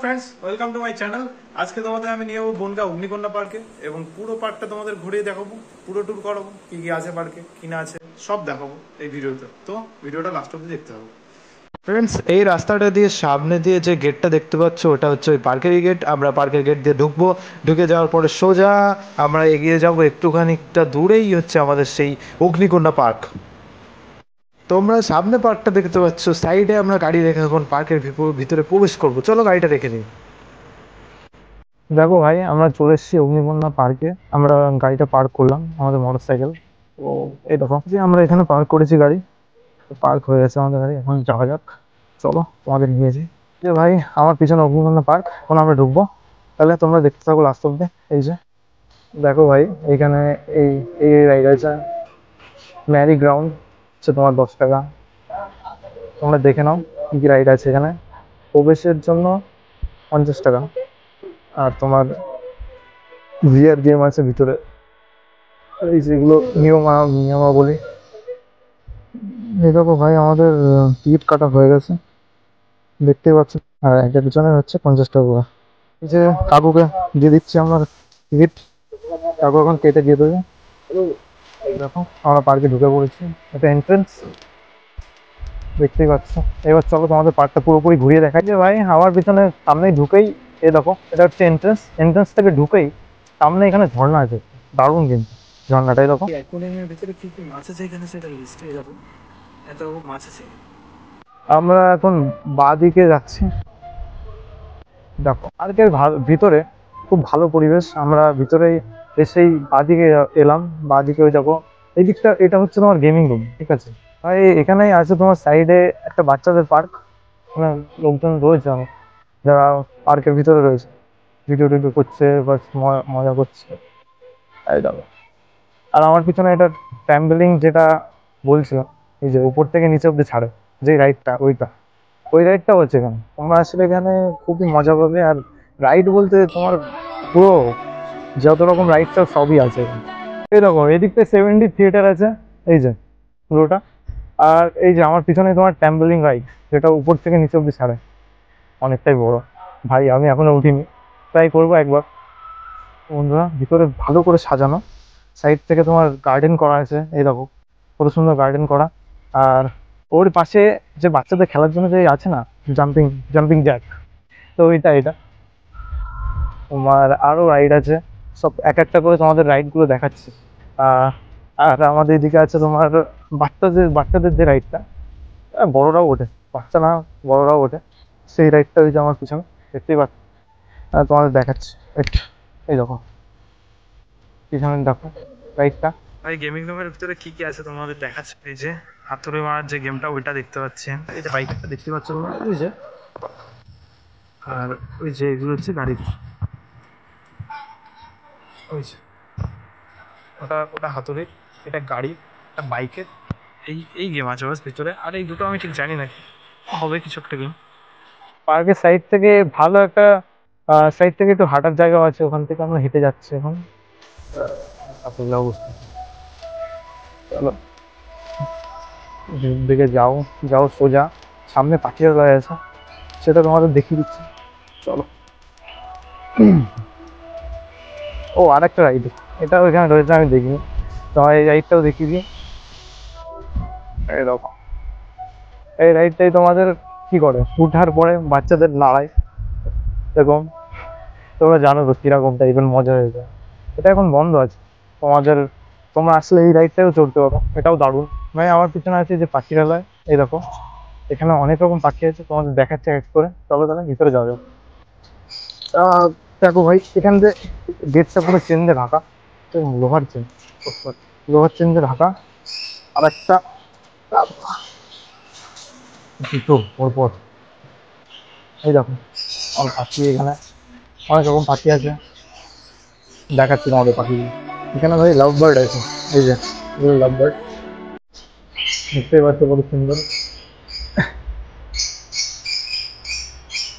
Friends, welcome to my channel. আজকে তোমাদের আমি নিয়ে যাবো বনগাঁ অগ্নিকন্যা পার্কে এবং পুরো পার্কটা তোমাদের ঘুরিয়ে দেখাবো, পুরো ট্যুর করাবো, কি কি আছে পার্কে, কি না আছে সব দেখাবো এই ভিডিওতে। তো ভিডিওটা লাস্ট অব্দি দেখতে হবে। ফ্রেন্ডস, এই রাস্তাটা দিয়ে সামনে দিয়ে যে গেটটা দেখতে পাচ্ছ ওটা হচ্ছে ওই পার্কেরই গেট। আমরা পার্কের গেট দিয়ে ঢুকবো, ঢুকে যাওয়ার পরে সোজা আমরা এগিয়ে যাবো, একটুখানিকটা দূরেই হচ্ছে আমাদের সেই অগ্নিকন্যা পার্ক। তোমরা সামনে পার্কটা দেখতে পাচ্ছ, সাইডে আমরা গাড়ি রেখে এখন পার্কের ভিতরে প্রবেশ করবো। চলো গাড়িটা রেখে নিই। দেখো ভাই, আমরা চলে এসেছি অগ্নিকন্যা পার্কে। আমরা গাড়িটা পার্ক করলাম, আমাদের মোটর সাইকেল। তো এই দেখো যে আমরা এখানে পার্ক করেছি গাড়ি, পার্ক হয়ে গেছে আমাদের গাড়ি। এখন যাওয়া যাক, চলো তোমাদের নিয়েছি। যে ভাই, আমার পিছনে অগ্নিকন্যা পার্ক, এখন আমরা ঢুকবো। তাহলে তোমরা দেখতে থাকো লাস্ট অব্দি। এই যে দেখো ভাই, এইখানে এই এই রাইড আছে, ম্যারি গ্রাউন্ড, হচ্ছে তোমার 10 টাকা। তোমরা দেখে নাও কি কি রাইড আছে এখানে। প্রবেশের জন্য 50 টাকা। আর তোমার ভিআর গেম আছে ভিতরে, এই যেগুলো নিয়মাবলী। এই দেখো ভাই, আমাদের টিকিট কাটা হয়ে গেছে, দেখতেই পাচ্ছ। আর একটা পিছনে হচ্ছে 50 টাকা করে। এই যে কাকুকে দিয়ে দিচ্ছি আমরা টিকিট, কাকু এখন কেটে দিয়ে দেবে। দেখো আমরা পার্কে ঢুকে পড়েছি, এটা এন্ট্রেন্স, দেখতেই পাচ্ছ। এবার চলো তোমাদের পার্কটা পুরোপুরি ঘুরিয়ে দেখাই। যে ভাই, আমার পিছনে সামনেই ঢুকেই এ দেখো, এটা হচ্ছে এন্ট্রেন্স। এন্ট্রেন্স থেকে ঢুকেই সামনে এখানে ঝর্ণা আছে, দারুণ কিন্তু ঝর্ণাটাই দেখো। অ্যাকোয়ারিয়ামের ভিতরে কি কি মাছ আছে এখানে সেটা লিস্টে যাবো, এত মাছ আছে। আমরা এখন বাঁ দিকে যাচ্ছি, দেখো পার্কের ভিতরে খুব ভালো পরিবেশ। আমরা ভিতরে এসেই বাঁদিকে এলাম, বাঁদিকে ওই দেখো এই দিকটা, এটা হচ্ছে তোমার গেমিং রুম, ঠিক আছে ভাই। এখানেই আছে তোমার সাইডে একটা বাচ্চাদের পার্ক, মানে লোকজন রয়েছে আমার যারা পার্কের ভিতরে রয়েছে, ভিডিও টিডিও করছে বা মজা করছে, এই দেখো। আর আমার পিছনে এটা ট্যাম্বেলিং যেটা বলছিলাম, এই যে উপর থেকে নিচে অব্দি ছাড়ে যে রাইডটা, ওই রাইডটা হচ্ছে এখানে। তোমরা আসলে এখানে খুবই মজা পাবে। আর রাইড বলতে তোমার পুরো যত রকম রাইড সবই আছে এখানে। এই দেখো এদিকটা 70 থিয়েটার আছে, এই যে পুরোটা। আর এই যে আমার পিছনে তোমার ট্যাম্বলিং রাইড, যেটা উপর থেকে নিচে অব্দি ছাড়ে, অনেকটাই বড়। ভাই আমি এখনো উঠিনি, ট্রাই করবো একবার। বন্ধুরা, ভিতরে ভালো করে সাজানো, সাইড থেকে তোমার গার্ডেন করা আছে, এই দেখো কত সুন্দর গার্ডেন করা। আর ওর পাশে যে বাচ্চাদের খেলার জন্য যে আছে না, জাম্পিং জাম্পিং জ্যাক, তো এটা তোমার আরো রাইড আছে, সব এক একটা করে তোমাদের রাইড গুলো দেখাচ্ছে। আর আমাদের এদিকে আছে তোমার বাচ্চাদের যে রাইডটা, বড়রাও ওঠে, বাচ্চা না বড়রাও ওঠে, সেই রাইডটা ওই যে আমার পিছনে দেখতেই পাচ্ছ। তোমাদের দেখাচ্ছে, এই দেখো পিছনে দেখো রাইডটা। ভাই, গেমিং রুমের ভিতরে কি কি আছে তোমাদের দেখাচ্ছে। এই যে হাতুড়ি মারার যে গেমটা, ওইটা দেখতে পাচ্ছেন। এই যে বাইকটা দেখতে পাচ্ছ তোমরা, ওই যে। আর ওই যে এগুলো হচ্ছে গাড়ি, ওই যে ওটা ওটা হাতুড়ি, এটা গাড়ি, এটা বাইকের। এই গেম আছে বাস ভিতরে। আর এই দুটো আমি ঠিক জানি না, হবে কিছু একটা গেম। পার্কের সাইড থেকে ভালো একটা, সাইড থেকে একটু হাঁটার জায়গাও আছে, ওখান থেকে আমরা হেঁটে যাচ্ছি এখন। আপনার অবস্থা, চলো দিকে যাও, যাও সোজা, সামনে পাখিরালয় আছে, সেটা তোমাদের দেখিয়ে দিচ্ছি, চলো। ও আর একটা রাইড, এটা ওইখানে রয়েছে, আমি দেখিনি। তোমার এই রাইডটাও দেখিয়ে দিই। এই দেখো, এই রাইডটাই তোমাদের কি করে, উঠার পরে বাচ্চাদের নাড়ায়, এরকম। তোমরা জানো তো কিরকম টাইপের মজা হয়ে যায়। এটা এখন বন্ধ আছে তোমাদের, তোমরা আসলে এই রাইডটাও চড়তে পারো, এটাও দারুণ। ভাই, আমার পিছনে আছে যে পাখিরালয়, এই দেখো এখানে অনেক রকম পাখি আছে, তোমাদের দেখাচ্ছে এক করে। চলো তাহলে ভিতরে যাওয়া যাবে। দেখো ভাই, এখান থেকে গেটটা পুরো চেন দিয়ে ঢাকা, লোহার চেন, লোহার চেন দিয়ে ঢাকা। আর একটা দুটো পরপর, এই দেখো আমার পাখি, এখানে অনেক রকম পাখি আছে, দেখাচ্ছি তোমাদের পাখিগুলো। এখানে ভাই লাভ বার্ড আছে, এই যে এগুলো লাভ বার্ড, দেখতেই পাচ্ছ কত সুন্দর।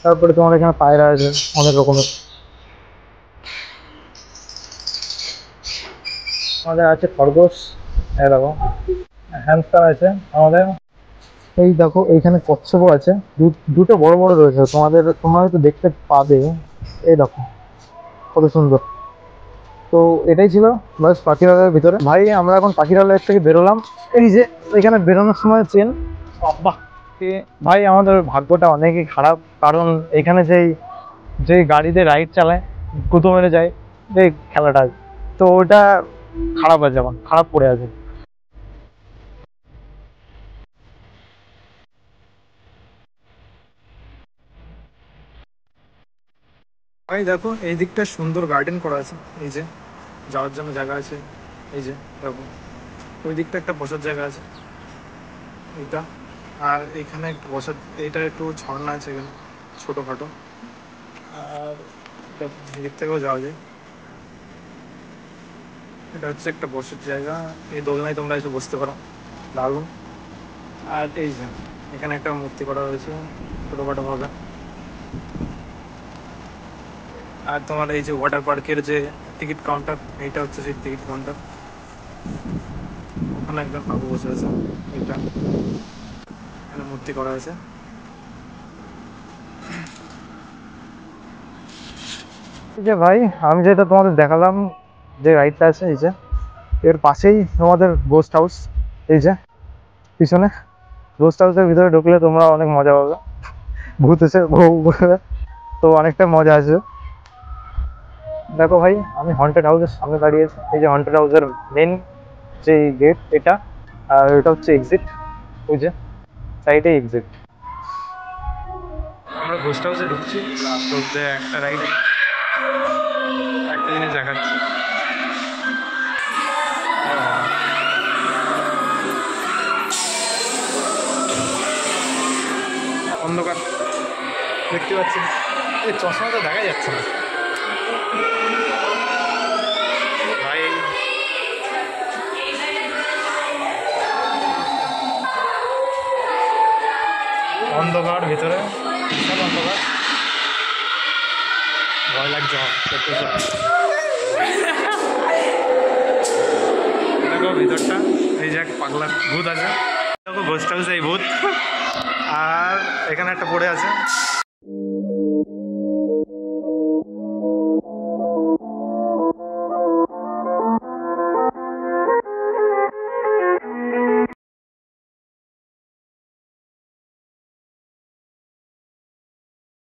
তারপরে তোমার এখানে পায়রা আছে অনেক রকমের। আমাদের আছে খরগোশ, এই দেখো হ্যামস্টার আছে আমাদের, এই দেখো এইখানে কচ্ছপও আছে, দুটো বড় বড় রয়েছে, তোমরা হয়তো দেখতে পাবে। এই দেখো কত সুন্দর। তো এটাই ছিল বাস পাখিরালয়ের ভিতরে। ভাই আমরা এখন পাখিরালয়ের থেকে বেরোলাম। এই যে এখানে বেরোনোর সময় চেন, বাহ! ভাই আমাদের ভাগ্যটা অনেকই খারাপ, কারণ এখানে যেই গাড়িতে রাইড চালায় গুঁতো মেরে যায় এই খেলাটা, তো ওটা খারাপ আছে, আমার খারাপ পড়ে আছে। ভাই দেখো এই দিকটা সুন্দর গার্ডেন করা আছে, এই যে যাওয়ার জন্য জায়গা আছে, এই যে দেখো ওই দিকটা একটা বসার জায়গা আছে এইটা, আর এখানে একটু বসার, এটা একটু ঝর্ণা আছে এখানে ছোটোখাটো, আর এদিক থেকেও যাওয়া যায়। এটা হচ্ছে একটা বসার জায়গা, এই দোলনায় তোমরা এসে বসতে পারো, দারুণ। আর এই যে এখানে একটা মূর্তি করা রয়েছে ছোটোখাটো ভাবে। আর তোমার এই যে ওয়াটার পার্কের যে টিকিট কাউন্টার, এইটা হচ্ছে সেই টিকিট কাউন্টার, ওখানে একজন কাকু বসে আছে, এইটা এখানে মূর্তি করা আছে। এই যে ভাই আমি যেটা তোমাদের দেখালাম, যে রাইডটা আছে এই যে এর পাশেই তোমাদের গোস্ট হাউস, এই যে পিছনে গোস্ট হাউসের ভিতরে ঢুকলে তোমরা অনেক মজা পাবে, ভূত এসে বউ বলে, তো অনেকটা মজা আছে। দেখো ভাই আমি হন্টেড হাউসের সামনে দাঁড়িয়ে আছি, এই যে হন্টেড হাউসের মেন যে গেট এটা, আর এটা হচ্ছে এক্সিট, ওই যে সাইডে এক্সিট। আমরা গোস্ট হাউসে ঢুকছি, ঢুকতে একটা রাইড, একটা জিনিস দেখাচ্ছি। অন্ধকার দেখতে পাচ্ছি, এই চশমাটা দেখা যাচ্ছে না ভাই। অন্ধকার ভিতরে, বিশাল অন্ধকার, ভয় লাগছে আমার সত্যি সত্যি। দেখো ভিতরটা, এই যে এক পাগলা ভূত আছে, দেখো গোস্ট হাউসে এই ভূত, আর এখানে একটা পড়ে আছে।